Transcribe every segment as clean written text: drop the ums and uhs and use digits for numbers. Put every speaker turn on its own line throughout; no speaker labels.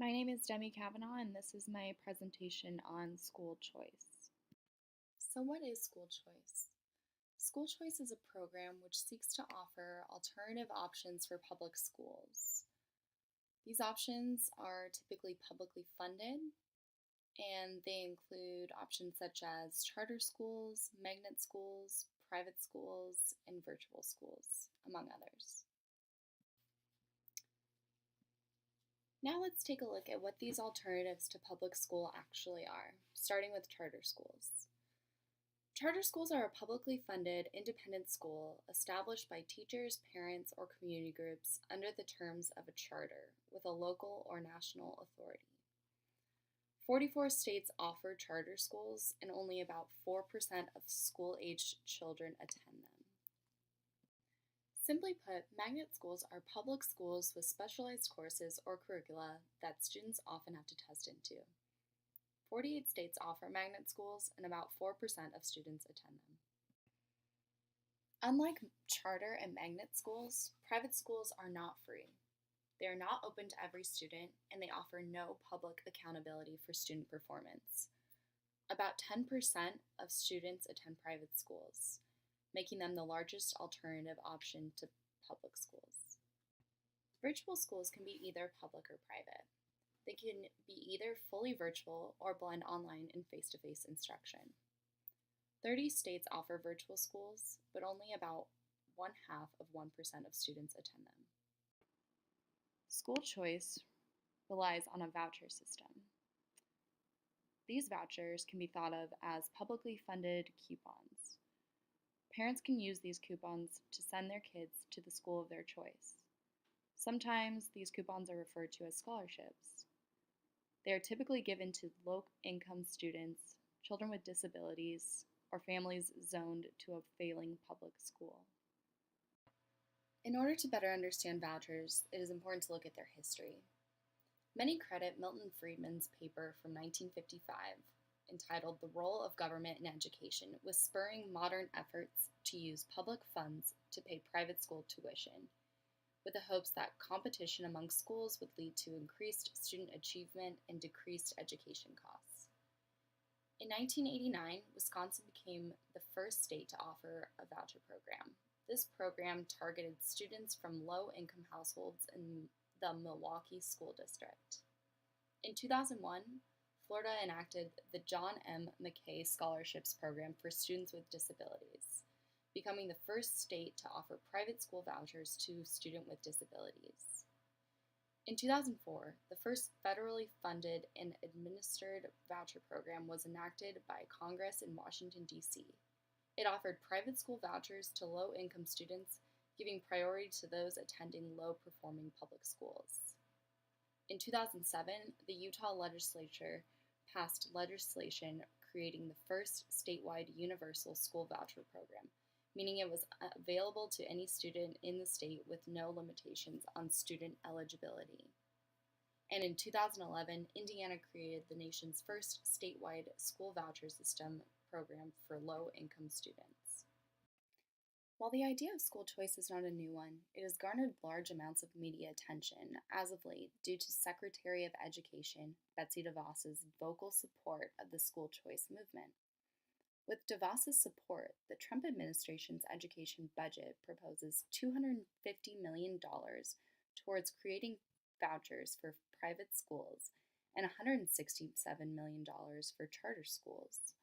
My name is Demi Kavanaugh, and this is my presentation on school choice. So, what is school choice? School choice is a program which seeks to offer alternative options for public schools. These options are typically publicly funded, and they include options such as charter schools, magnet schools, private schools, and virtual schools, among others. Now let's take a look at what these alternatives to public school actually are, starting with charter schools. Charter schools are a publicly funded, independent school established by teachers, parents, or community groups under the terms of a charter with a local or national authority. 44 states offer charter schools, and only about 4% of school aged children attend them. Simply put, magnet schools are public schools with specialized courses or curricula that students often have to test into. 48 states offer magnet schools, and about 4% of students attend them. Unlike charter and magnet schools, private schools are not free. They are not open to every student, and they offer no public accountability for student performance. About 10% of students attend private schools, making them the largest alternative option to public schools. Virtual schools can be either public or private. They can be either fully virtual or blend online and face to face instruction. 30 states offer virtual schools, but only about 0.5% of students attend them. School choice relies on a voucher system. These vouchers can be thought of as publicly funded coupons. Parents can use these coupons to send their kids to the school of their choice. Sometimes these coupons are referred to as scholarships. They are typically given to low income students, children with disabilities, or families zoned to a failing public school. In order to better understand vouchers, it is important to look at their history. Many credit Milton Friedman's paper from 1955, entitled The Role of Government in Education, with spurring modern efforts to use public funds to pay private school tuition, with the hopes that competition among schools would lead to increased student achievement and decreased education costs. In 1989, Wisconsin became the first state to offer a voucher program. This program targeted students from low-income households in the Milwaukee School District. In 2001, Florida enacted the John M. McKay Scholarships Program for students with disabilities, becoming the first state to offer private school vouchers to students with disabilities. In 2004, the first federally funded and administered voucher program was enacted by Congress in Washington, D.C. It offered private school vouchers to low-income students, giving priority to those attending low-performing public schools. In 2007, the Utah legislature passed legislation creating the first statewide universal school voucher program, meaning it was available to any student in the state with no limitations on student eligibility. And in 2011, Indiana created the nation's first statewide school voucher system program for low-income students. While the idea of school choice is not a new one, it has garnered large amounts of media attention as of late due to Secretary of Education Betsy DeVos's vocal support of the school choice movement. With DeVos's support, the Trump administration's education budget proposes $250 million towards creating vouchers for private schools and $167 million for charter schools.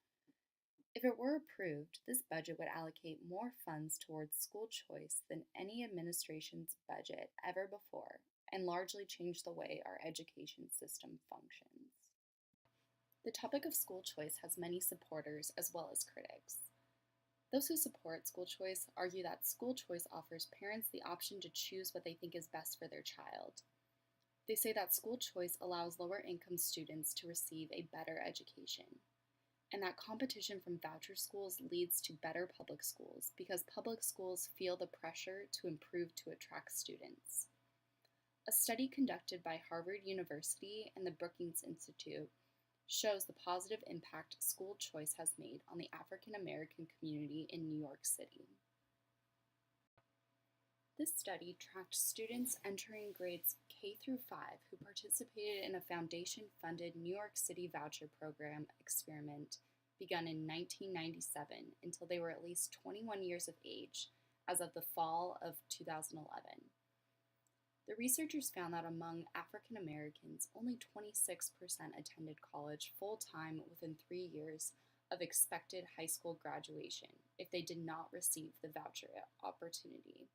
If it were approved, this budget would allocate more funds towards school choice than any administration's budget ever before and largely change the way our education system functions. The topic of school choice has many supporters as well as critics. Those who support school choice argue that school choice offers parents the option to choose what they think is best for their child. They say that school choice allows lower income students to receive a better education, and that competition from voucher schools leads to better public schools because public schools feel the pressure to improve to attract students. A study conducted by Harvard University and the Brookings Institute shows the positive impact school choice has made on the African American community in New York City. This study tracked students entering grades K through 5 who participated in a foundation funded New York City voucher program experiment begun in 1997 until they were at least 21 years of age as of the fall of 2011. The researchers found that among African Americans, only 26% attended college full time within 3 years of expected high school graduation if they did not receive the voucher opportunity.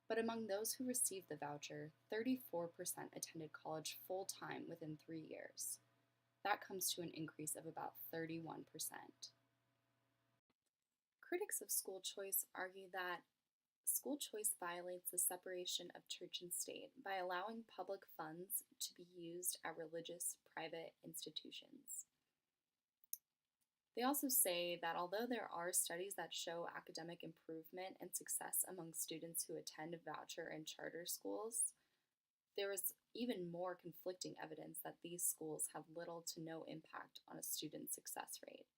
But among those who received the voucher, 34% attended college full time within 3 years. That comes to an increase of about 31%. Critics of school choice argue that school choice violates the separation of church and state by allowing public funds to be used at religious private institutions. They also say that although there are studies that show academic improvement and success among students who attend voucher and charter schools, there is even more conflicting evidence that these schools have little to no impact on a student's success rate.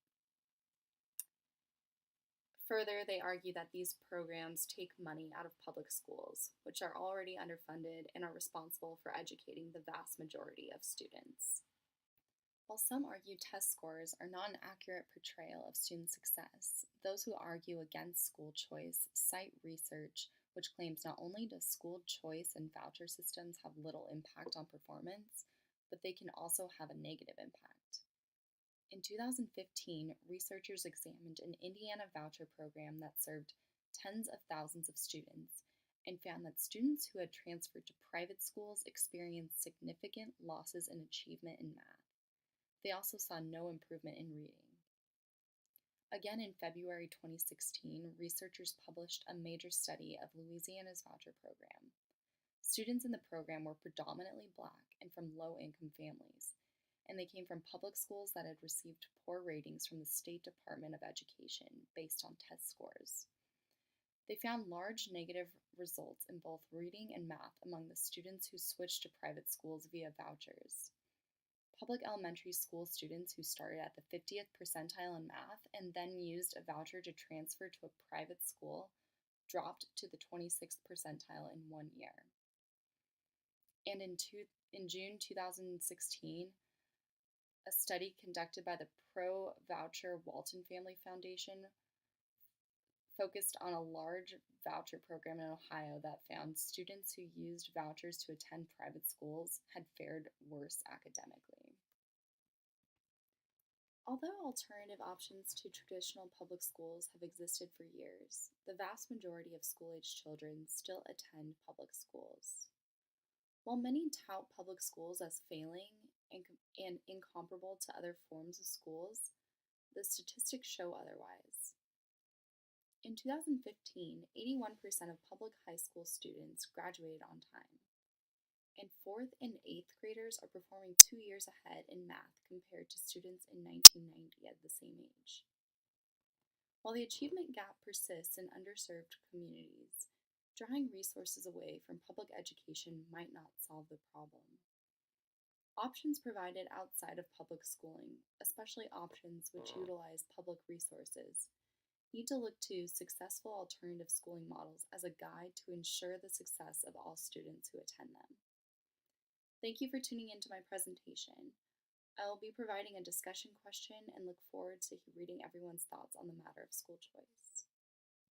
Further, they argue that these programs take money out of public schools, which are already underfunded and are responsible for educating the vast majority of students. While some argue test scores are not an accurate portrayal of student success, those who argue against school choice cite research which claims not only does school choice and voucher systems have little impact on performance, but they can also have a negative impact. In 2015, researchers examined an Indiana voucher program that served tens of thousands of students and found that students who had transferred to private schools experienced significant losses in achievement in math. They also saw no improvement in reading. Again, in February 2016, researchers published a major study of Louisiana's voucher program. Students in the program were predominantly Black and from low-income families, and they came from public schools that had received poor ratings from the State Department of Education based on test scores. They found large negative results in both reading and math among the students who switched to private schools via vouchers. Public elementary school students who started at the 50th percentile in math and then used a voucher to transfer to a private school dropped to the 26th percentile in 1 year. And in June 2016, a study conducted by the pro-voucher Walton Family Foundation focused on a large voucher program in Ohio that found students who used vouchers to attend private schools had fared worse academically. Although alternative options to traditional public schools have existed for years, the vast majority of school-aged children still attend public schools. While many tout public schools as failing and incomparable to other forms of schools, the statistics show otherwise. In 2015, 81% of public high school students graduated on time, and 4th and 8th graders are performing 2 years ahead in math compared to students in 1990 at the same age. While the achievement gap persists in underserved communities, drawing resources away from public education might not solve the problem. Options provided outside of public schooling, especially options which utilize public resources, need to look to successful alternative schooling models as a guide to ensure the success of all students who attend them. Thank you for tuning into my presentation. I will be providing a discussion question and look forward to reading everyone's thoughts on the matter of school choice.